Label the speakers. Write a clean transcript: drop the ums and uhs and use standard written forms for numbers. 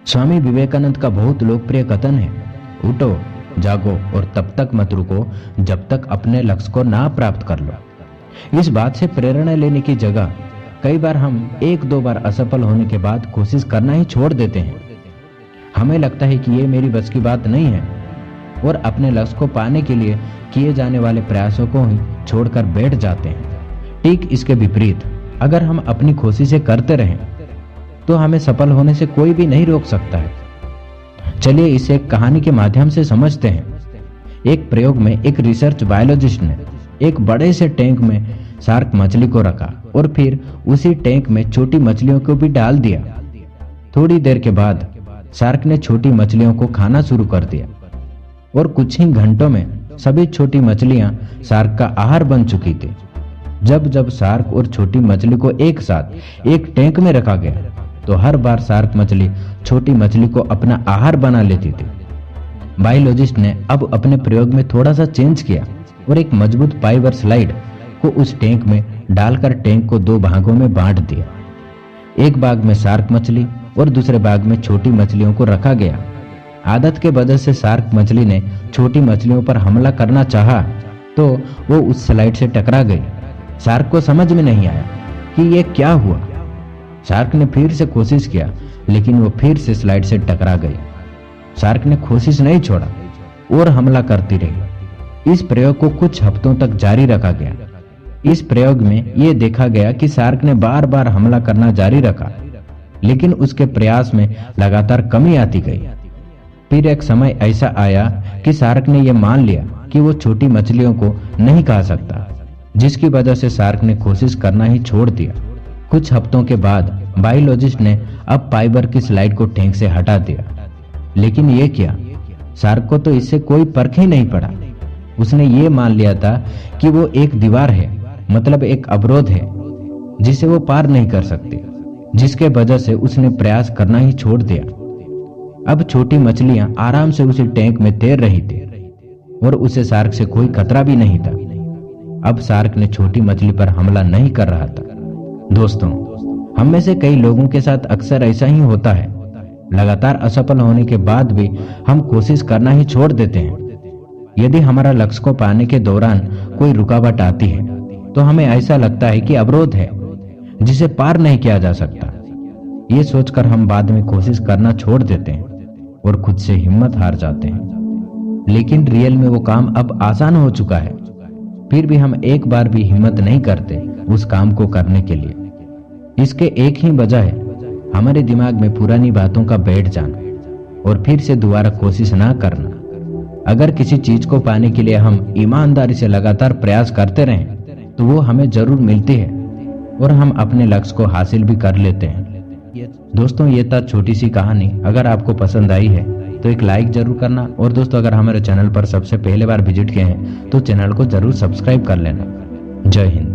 Speaker 1: स्वामी विवेकानंद का बहुत लोकप्रिय कथन है, उठो, जागो और तब तक मत रुको जब तक अपने लक्ष्य को ना प्राप्त कर लो। इस बात से प्रेरणा लेने की जगह कई बार हम एक दो बार असफल होने के बाद कोशिश करना ही छोड़ देते हैं। हमें लगता है कि ये मेरी बस की बात नहीं है और अपने लक्ष्य को पाने के लिए किए जाने वाले प्रयासों को ही छोड़कर बैठ जाते हैं। ठीक इसके विपरीत, अगर हम अपनी कोशिशें करते रहें तो हमें सफल होने से कोई भी नहीं रोक सकता है। चलिए इसे एक कहानी के माध्यम से समझते हैं। एक प्रयोग में एक रिसर्च बायोलॉजिस्ट ने एक बड़े से टैंक में शार्क मछली को रखा और फिर उसी टैंक में छोटी मछलियों को भी डाल दिया। थोड़ी देर के बाद शार्क ने छोटी मछलियों को खाना शुरू कर दिया और कुछ ही घंटों में सभी छोटी मछलियां शार्क का आहार बन चुकी थी। जब जब शार्क और छोटी मछली को एक साथ एक टैंक में रखा गया तो हर बार शार्क मछली छोटी मछली को अपना आहार बना लेती थी। बायोलॉजिस्ट ने अब अपने प्रयोग में थोड़ा सा चेंज किया और एक मजबूत फाइबर स्लाइड को उस टैंक में डालकर टैंक को दो भागों में बांट दिया। एक भाग में शार्क मछली और दूसरे भाग में छोटी मछलियों को रखा गया। आदत के वजह से शार्क मछली ने छोटी मछलियों पर हमला करना चाहा तो वो उस स्लाइड से टकरा गई। शार्क को समझ में नहीं आया कि ये क्या हुआ। शार्क ने फिर से कोशिश किया लेकिन वो फिर से स्लाइड से टकरा गई। शार्क ने कोशिश नहीं छोड़ा और हमला करती रही। इस प्रयोग को कुछ हफ्तों तक जारी रखा गया। इस प्रयोग में ये देखा गया कि शार्क ने बार बार हमला करना जारी रखा लेकिन उसके प्रयास में लगातार कमी आती गई। फिर एक समय ऐसा आया कि शार्क ने यह मान लिया कि वो छोटी मछलियों को नहीं खा सकता, जिसकी वजह से शार्क ने कोशिश करना ही छोड़ दिया। कुछ हफ्तों के बाद बायोलॉजिस्ट ने अब फाइबर की स्लाइड को टैंक से हटा दिया। लेकिन ये क्या, शार्क को तो इससे कोई फर्क ही नहीं पड़ा। उसने ये मान लिया था कि वो एक दीवार है, मतलब एक अवरोध है जिसे वो पार नहीं कर सकती, जिसके वजह से उसने प्रयास करना ही छोड़ दिया। अब छोटी मछलियां आराम से उसी टैंक में तैर रही थी और उसे शार्क से कोई खतरा भी नहीं था। अब शार्क ने छोटी मछली पर हमला नहीं कर रहा था। दोस्तों, हम में से कई लोगों के साथ अक्सर ऐसा ही होता है। लगातार असफल होने के बाद भी हम कोशिश करना ही छोड़ देते हैं। यदि हमारा लक्ष्य को पाने के दौरान कोई रुकावट आती है तो हमें ऐसा लगता है कि अवरोध है जिसे पार नहीं किया जा सकता। ये सोचकर हम बाद में कोशिश करना छोड़ देते हैं और खुद से हिम्मत हार जाते हैं। लेकिन रियल में वो काम अब आसान हो चुका है, फिर भी हम एक बार भी हिम्मत नहीं करते उस काम को करने के लिए। इसके एक ही वजह है, हमारे दिमाग में पुरानी बातों का बैठ जाना और फिर से दोबारा कोशिश ना करना। अगर किसी चीज को पाने के लिए हम ईमानदारी से लगातार प्रयास करते रहें तो वो हमें जरूर मिलती है और हम अपने लक्ष्य को हासिल भी कर लेते हैं। दोस्तों, ये था छोटी सी कहानी। अगर आपको पसंद आई है तो एक लाइक जरूर करना और दोस्तों, अगर हमारे चैनल पर सबसे पहले बार विजिट किए हैं तो चैनल को जरूर सब्सक्राइब कर लेना। जय हिंद।